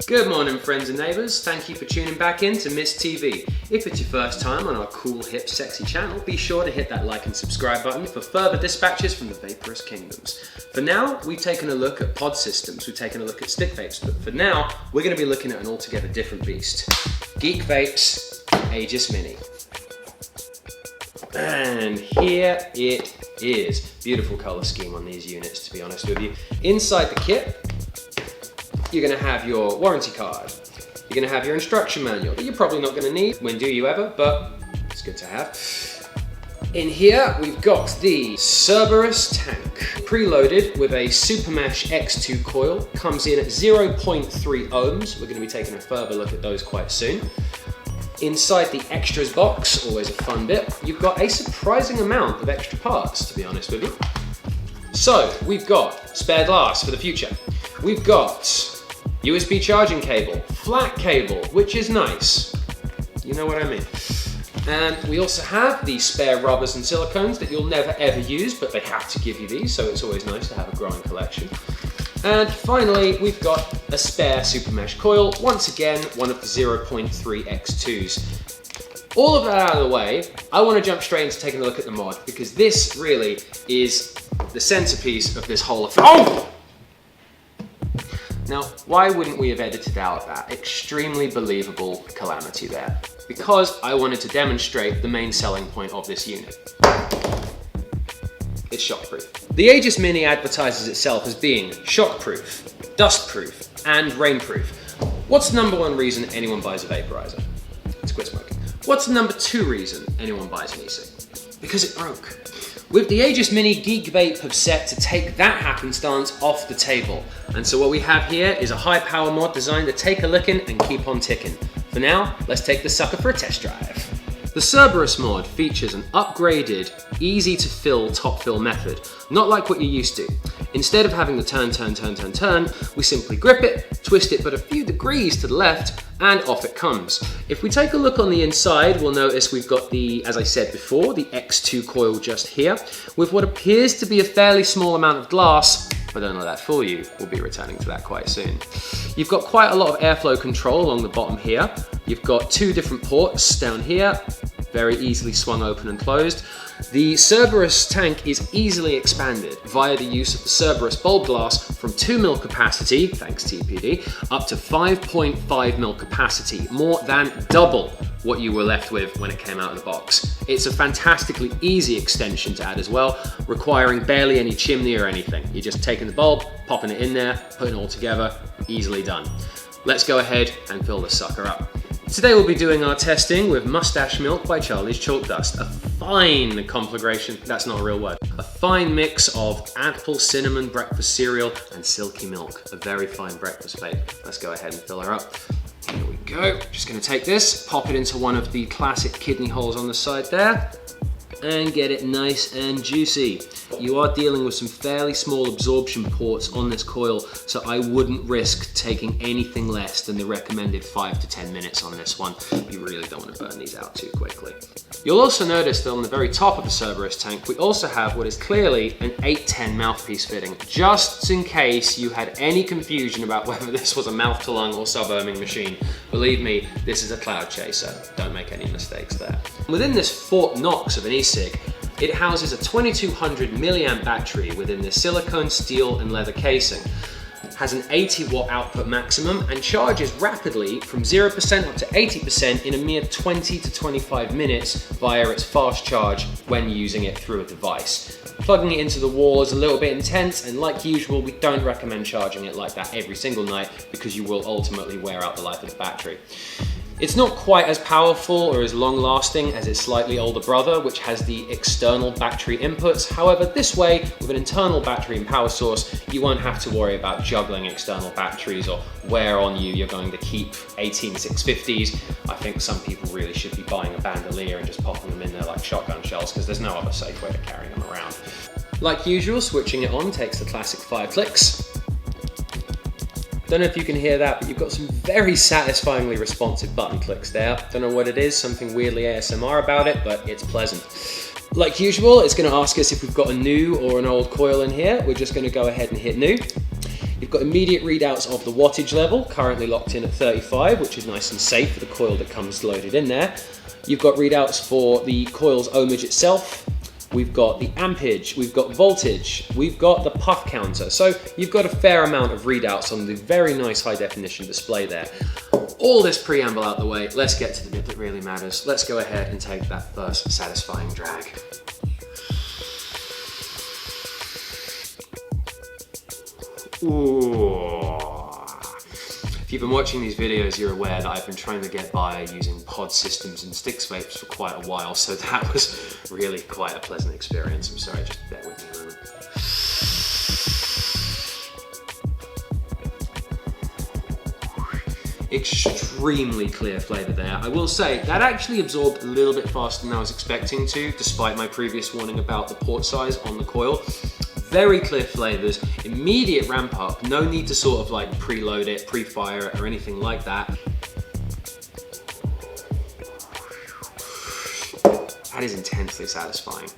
Good morning, friends and neighbours. Thank you for tuning back in to Miss TV. If it's your first time on our cool, hip, sexy channel, be sure to hit that like and subscribe button for further dispatches from the vaporous kingdoms. For now, we've taken a look at pod systems, we've taken a look at stick vapes, but for now, we're going to be looking at an altogether different beast. GEEK VAPE AEGIS MINI. And here it is. Beautiful colour scheme on these units, to be honest with you. Inside the kit, you're going to have your warranty card. You're going to have your instruction manual that you're probably not going to need. When do you ever? But it's good to have. In here, we've got the Cerberus tank, preloaded with a Super Mesh X2 coil. Comes in at 0.3 ohms. We're going to be taking a further look at those quite soon. Inside the extras box, always a fun bit, you've got a surprising amount of extra parts, to be honest with you. So, we've got spare glass for the future. We've got USB charging cable, flat cable, which is nice. You know what I mean. And we also have the spare rubbers and silicones that you'll never ever use, but they have to give you these, so it's always nice to have a growing collection. And finally, we've got a spare Super Mesh coil, once again, one of the 0.3 X2s. All of that out of the way, I want to jump straight into taking a look at the mod, because this really is the centerpiece of this whole affair. Oh! Now, why wouldn't we have edited out that extremely believable calamity there? Because I wanted to demonstrate the main selling point of this unit. It's shockproof. The Aegis Mini advertises itself as being shockproof, dustproof, and rainproof. What's the number one reason anyone buys a vaporizer? It's quit smoking. What's the number two reason anyone buys an e-cig? Because it broke. With the Aegis Mini, GEEK Vape have set to take that happenstance off the table. And so what we have here is a high power mod designed to take a licking and keep on ticking. For now, let's take the sucker for a test drive. The Cerberus mod features an upgraded, easy to fill top fill method, not like what you're used to. Instead of having the turn, we simply grip it, twist it but a few degrees to the left, and off it comes. If we take a look on the inside, we'll notice we've got the, as I said before, the X2 coil just here, with what appears to be a fairly small amount of glass, but don't let that fool you, we'll be returning to that quite soon. You've got quite a lot of airflow control along the bottom here. You've got two different ports down here, very easily swung open and closed. The Cerberus tank is easily expanded via the use of the Cerberus bulb glass from 2 mil capacity, thanks TPD, up to 5.5 mil capacity, more than double what you were left with when it came out of the box. It's a fantastically easy extension to add as well, requiring barely any chimney or anything. You're just taking the bulb, popping it in there, putting it all together, easily done. Let's go ahead and fill this sucker up. Today we'll be doing our testing with Mustache Milk by Charlie's Chalk Dust. A fine conflagration, that's not a real word. A fine mix of apple cinnamon breakfast cereal and silky milk. A very fine breakfast vape. Let's go ahead and fill her up. Here we go. Just gonna take this, pop it into one of the classic kidney holes on the side there, and get it nice and juicy. You are dealing with some fairly small absorption ports on this coil, so I wouldn't risk taking anything less than the recommended 5 to 10 minutes on this one. You really don't want to burn these out too quickly. You'll also notice that on the very top of the Cerberus tank, we also have what is clearly an 810 mouthpiece fitting, just in case you had any confusion about whether this was a mouth-to-lung or sub-ohming machine. Believe me, this is a cloud chaser. Don't make any mistakes there. Within this Fort Knox of an e-cig, it houses a 2200 milliamp battery within the silicone, steel and leather casing. Has an 80 watt output maximum and charges rapidly from 0% up to 80% in a mere 20 to 25 minutes via its fast charge when using it through a device. Plugging it into the wall is a little bit intense, and like usual, we don't recommend charging it like that every single night because you will ultimately wear out the life of the battery. It's not quite as powerful or as long-lasting as its slightly older brother, which has the external battery inputs. However, this way, with an internal battery and power source, you won't have to worry about juggling external batteries or where on you're going to keep 18650s. I think some people really should be buying a bandolier and just popping them in there like shotgun shells, because there's no other safe way to carry them around. Like usual, switching it on takes the classic 5 clicks. Don't know if you can hear that, but you've got some very satisfyingly responsive button clicks there. Don't know what it is, something weirdly ASMR about it, but it's pleasant. Like usual, it's going to ask us if we've got a new or an old coil in here. We're just going to go ahead and hit new. You've got immediate readouts of the wattage level, currently locked in at 35, which is nice and safe for the coil that comes loaded in there. You've got readouts for the coil's ohmage itself. We've got the ampage, we've got voltage, we've got the puff counter. So you've got a fair amount of readouts on the very nice high definition display there. All this preamble out the way, let's get to the bit that really matters. Let's go ahead and take that first satisfying drag. Ooh. If you've been watching these videos, you're aware that I've been trying to get by using pod systems and sticks vapes for quite a while, so that was really quite a pleasant experience. I'm sorry, just bear with me a moment. Extremely clear flavour there. I will say, that actually absorbed a little bit faster than I was expecting to, despite my previous warning about the port size on the coil. Very clear flavours, immediate ramp up, no need to sort of like preload it, pre-fire it or anything like that. That is intensely satisfying.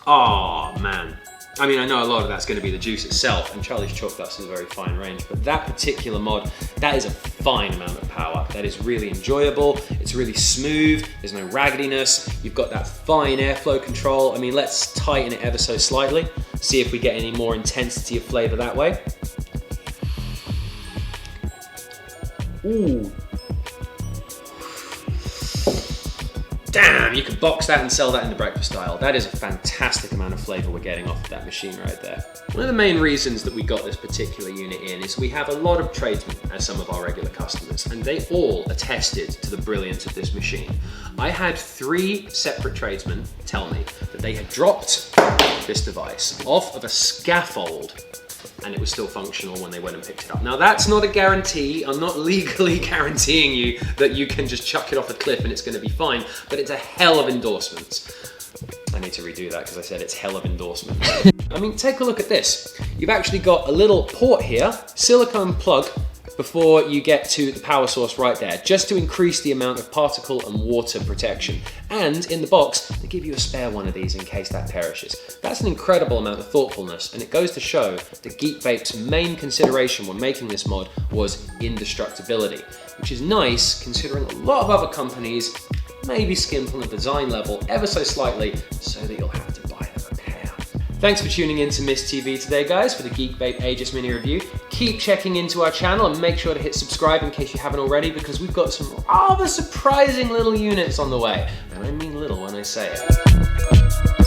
Oh man. I mean, I know a lot of that's going to be the juice itself, and Charlie's Chalk Dust is a very fine range, but that particular mod, that is a fine amount of power. That is really enjoyable, it's really smooth, there's no raggediness, you've got that fine airflow control. I mean, let's tighten it ever so slightly, see if we get any more intensity of flavour that way. Ooh. Damn, you could box that and sell that in the breakfast aisle. That is a fantastic amount of flavour we're getting off of that machine right there. One of the main reasons that we got this particular unit in is we have a lot of tradesmen as some of our regular customers, and they all attested to the brilliance of this machine. I had 3 separate tradesmen tell me that they had dropped this device off of a scaffold and it was still functional when they went and picked it up. Now that's not a guarantee, I'm not legally guaranteeing you that you can just chuck it off a cliff and it's going to be fine, but it's a hell of endorsement. I need to redo that because I said it's hell of endorsement. I mean, take a look at this. You've actually got a little port here, silicone plug, before you get to the power source right there, just to increase the amount of particle and water protection. And in the box, they give you a spare one of these in case that perishes. That's an incredible amount of thoughtfulness, and it goes to show that GEEK Vape's main consideration when making this mod was indestructibility, which is nice considering a lot of other companies maybe skimp on the design level ever so slightly so that you'll have to buy them a pair. Thanks for tuning in to Mist TV today, guys, for the GEEK Vape Aegis Mini review. Keep checking into our channel and make sure to hit subscribe in case you haven't already, because we've got some rather surprising little units on the way. And I mean little when I say it.